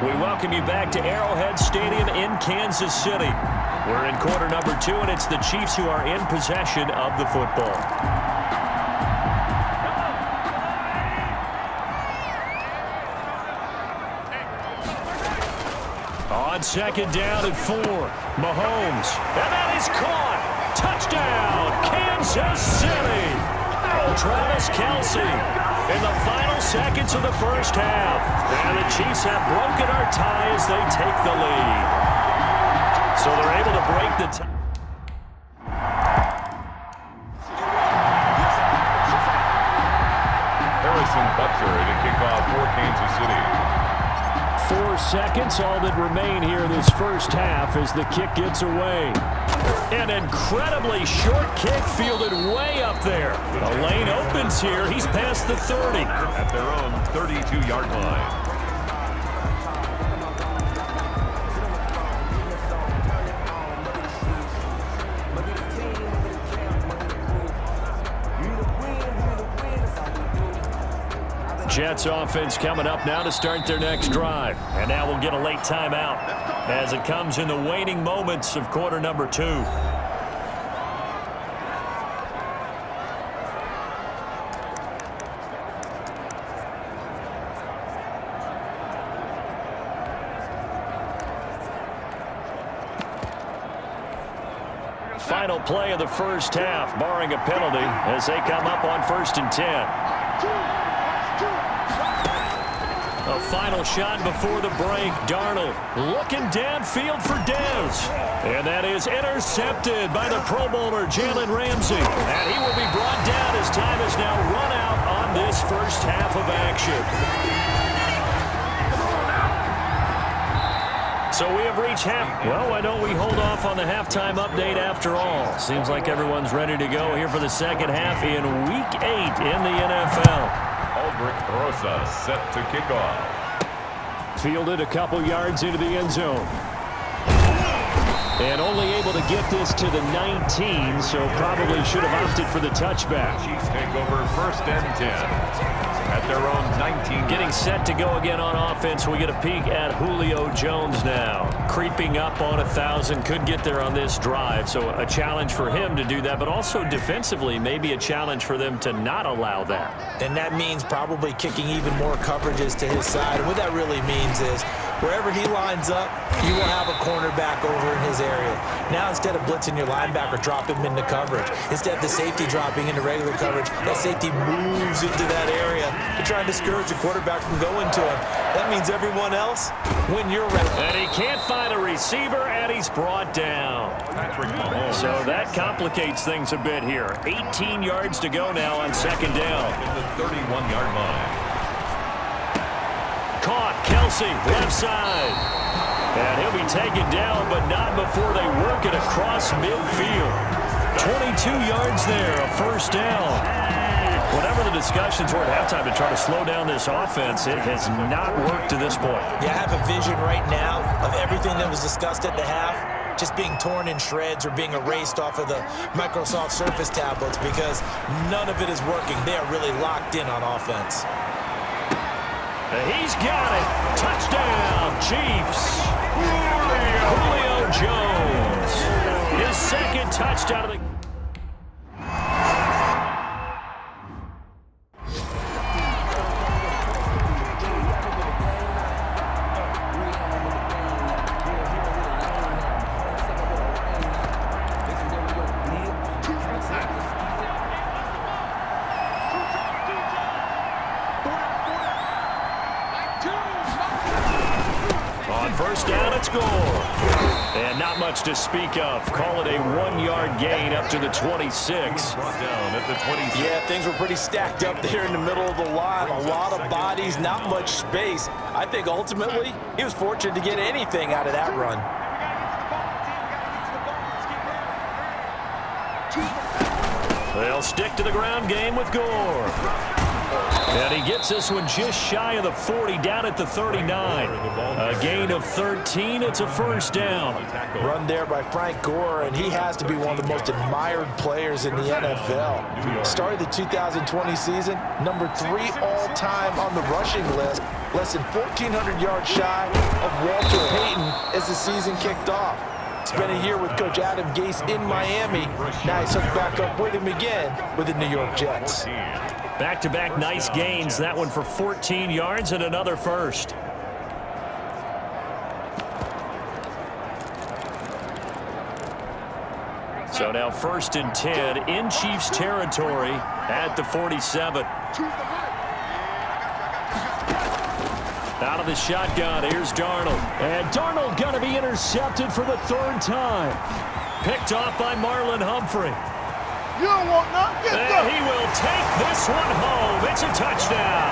We welcome you back to Arrowhead Stadium in Kansas City. We're in quarter number 2, and it's the Chiefs who are in possession of the football. On second down and 4, Mahomes. And that is caught. Touchdown, Kansas City. Travis Kelce in the final seconds of the first half. And the Chiefs have broken our tie as they take the lead. So they're able to break the tie. Harrison Butker to kick off for Kansas City. 4 seconds, all that remain here in this first half as the kick gets away. An incredibly short kick fielded way up there. The lane opens here. He's past the 30. At their own 32-yard line. Jets offense coming up now to start their next drive. And now we'll get a late timeout as it comes in the waning moments of quarter number 2. Final play of the first half, barring a penalty, as they come up on 1st and 10. A final shot before the break. Darnold looking downfield for Dez. And that is intercepted by the Pro Bowler, Jalen Ramsey. And he will be brought down as time is now run out on this first half of action. So we have reached half. Well, why don't we hold off on the halftime update after all? Seems like everyone's ready to go here for the second half in Week 8 in the NFL. Aldrich Rosa set to kick off. Fielded a couple yards into the end zone. And only able to get this to the 19, so probably should have opted for the touchback. Chiefs take over 1st and 10. At their own 19. Getting set to go again on offense. We get a peek at Julio Jones now. Creeping up on 1,000. Could get there on this drive. So a challenge for him to do that. But also defensively, maybe a challenge for them to not allow that. And that means probably kicking even more coverages to his side. And what that really means is wherever he lines up, you will have a cornerback over in his area. Now instead of blitzing your linebacker, drop him into coverage. Instead of the safety dropping into regular coverage, that safety moves into that area to try and discourage the quarterback from going to him. That means everyone else, when you're ready. And he can't find a receiver, and he's brought down. So that complicates things a bit here. 18 yards to go now on second down. In the 31-yard line. Caught, Kelce, left side. And he'll be taken down, but not before they work it across midfield. 22 yards there, a first down. Whatever the discussions were at halftime to try to slow down this offense, it has not worked to this point. Yeah, I have a vision right now of everything that was discussed at the half just being torn in shreds or being erased off of the Microsoft Surface tablets because none of it is working. They are really locked in on offense. He's got it. Touchdown, Chiefs. Julio Jones. His second touchdown of the... First down, it's score. And not much to speak of. Call it a 1-yard gain up to the 26. Brought down at the 26. Yeah, things were pretty stacked up there in the middle of the line. A lot of bodies, not much space. I think ultimately he was fortunate to get anything out of that run. They'll stick to the ground game with Gore. And he gets this one just shy of the 40, down at the 39. A gain of 13. It's a first down. Run there by Frank Gore, and he has to be one of the most admired players in the NFL. Started the 2020 season, number 3 all-time on the rushing list, less than 1,400 yards shy of Walter Payton as the season kicked off. Spent a year with Coach Adam Gase in Miami. Now he's hooked back up with him again with the New York Jets. Back-to-back nice gains. That one for 14 yards and another first. So now 1st and 10 in Chiefs territory at the 47. Out of the shotgun, here's Darnold. And Darnold going to be intercepted for the 3rd time. Picked off by Marlon Humphrey. You don't want none. Get And he will take this one home. It's a touchdown.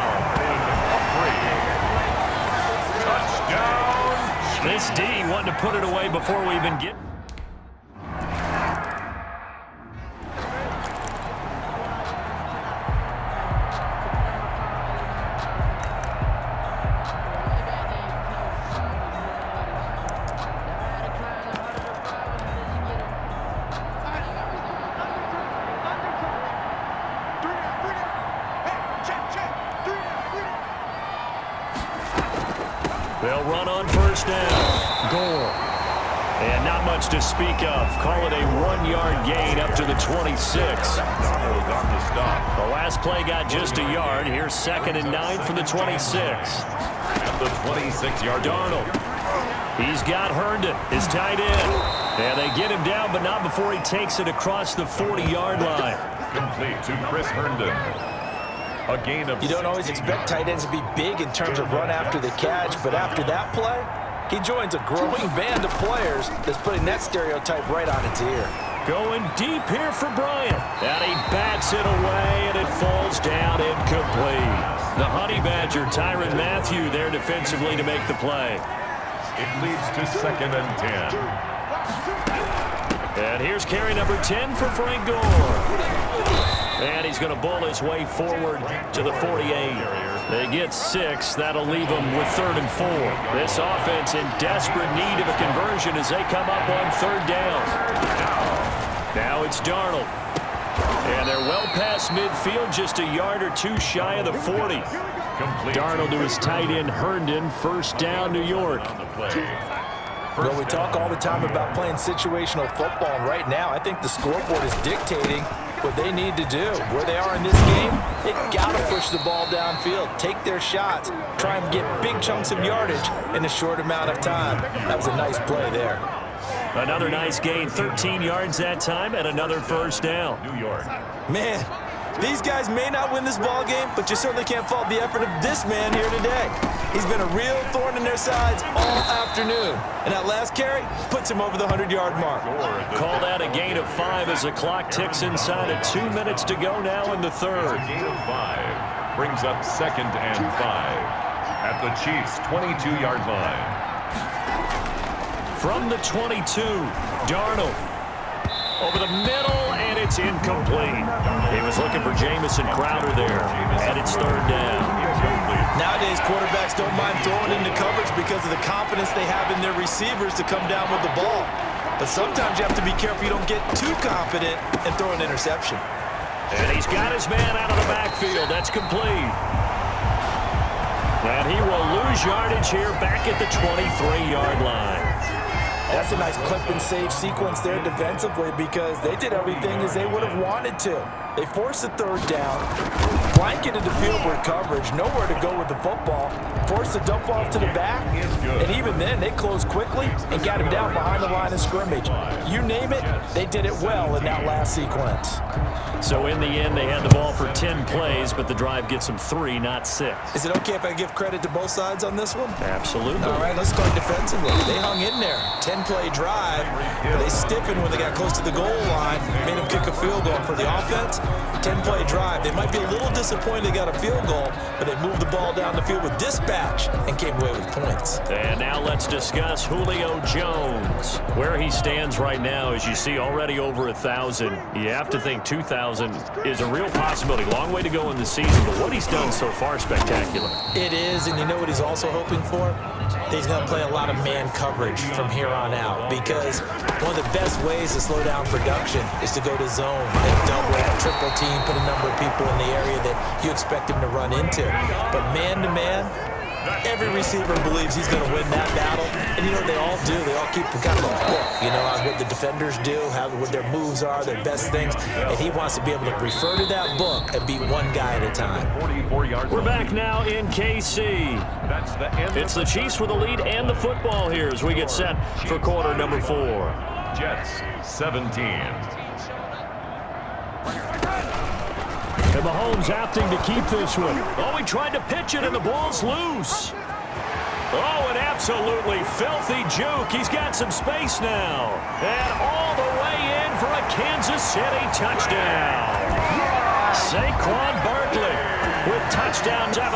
Touchdown. This D wanting to put it away before we even get. They'll run on 1st down. Gore. And not much to speak of. Call it a 1-yard gain up to the 26. Darnold on the stop. The last play got just a yard. Here's 2nd and 9 from the 26. At the 26-yard Darnold. He's got Herndon, his tight end. And they get him down, but not before he takes it across the 40-yard line. Complete to Chris Herndon. A gain of. You don't always expect tight ends to be big in terms of run after the catch, but after that play, he joins a growing band of players that's putting that stereotype right on its ear. Going deep here for Bryant. And he bats it away, and it falls down incomplete. The Honey Badger, Tyrann Mathieu, there defensively to make the play. It leads to 2nd and 10. And here's carry number 10 for Frank Gore. And he's going to bull his way forward to the 48. They get 6. That'll leave them with 3rd and 4. This offense in desperate need of a conversion as they come up on 3rd down. Now it's Darnold. And they're well past midfield, just a yard or 2 shy of the 40. Darnold to his tight end Herndon. 1st down, New York. Well, we talk all the time about playing situational football, and right now I think the scoreboard is dictating what they need to do. Where they are in this game, they got to push the ball downfield, take their shots, try and get big chunks of yardage in a short amount of time. That was a nice play there. Another nice gain, 13 yards that time, and another 1st down. New York. Man, these guys may not win this ball game, but you certainly can't fault the effort of this man here today. He's been a real thorn in their sides all afternoon. And that last carry puts him over the 100-yard mark. Call that a gain of 5 as the clock ticks inside of 2 minutes to go now in the 3rd. A gain of 5 brings up 2nd and 5 at the Chiefs' 22-yard line. From the 22, Darnold over the middle, and it's incomplete. He was looking for Jamison Crowder there, and it's 3rd down. Nowadays, quarterbacks don't mind throwing into coverage because of the confidence they have in their receivers to come down with the ball. But sometimes you have to be careful you don't get too confident and throw an interception. And he's got his man out of the backfield. That's complete. And he will lose yardage here back at the 23-yard line. That's a nice clip and save sequence there defensively because they did everything as they would have wanted to. They forced the 3rd down, blanketed the field with coverage, nowhere to go with the football, forced the dump off to the back, and even then they closed quickly and got him down behind the line of scrimmage. You name it, they did it well in that last sequence. So in the end, they had the ball for 10 plays, but the drive gets them 3, not 6. Is it okay if I give credit to both sides on this one? Absolutely. All right, let's start defensively. They hung in there. 10-play drive, but they stiffened when they got close to the goal line, made them kick a field goal for the offense. 10-play drive. They might be a little disappointed they got a field goal, but they moved the ball down the field with dispatch and came away with points. And now let's discuss Julio Jones. Where he stands right now, as you see, already over 1,000. You have to think 2,000 is a real possibility. Long way to go in the season, but what he's done so far, spectacular. It is, and you know what he's also hoping for? He's going to play a lot of man coverage from here on out, because one of the best ways to slow down production is to go to zone and double and triple team, put a number of people in the area that you expect him to run into. But man-to-man, every receiver believes he's going to win that battle. And you know what they all do? They all keep kind of a book, you know, on what the defenders do, what their moves are, their best things. And he wants to be able to refer to that book and beat one guy at a time. We're back now in KC. It's the Chiefs with the lead and the football here as we get set for quarter number 4. Jets 17. And Mahomes opting to keep this one. Oh, he tried to pitch it, and the ball's loose. Oh, an absolutely filthy juke. He's got some space now. And all the way in for a Kansas City touchdown. Saquon Barkley with touchdown 7.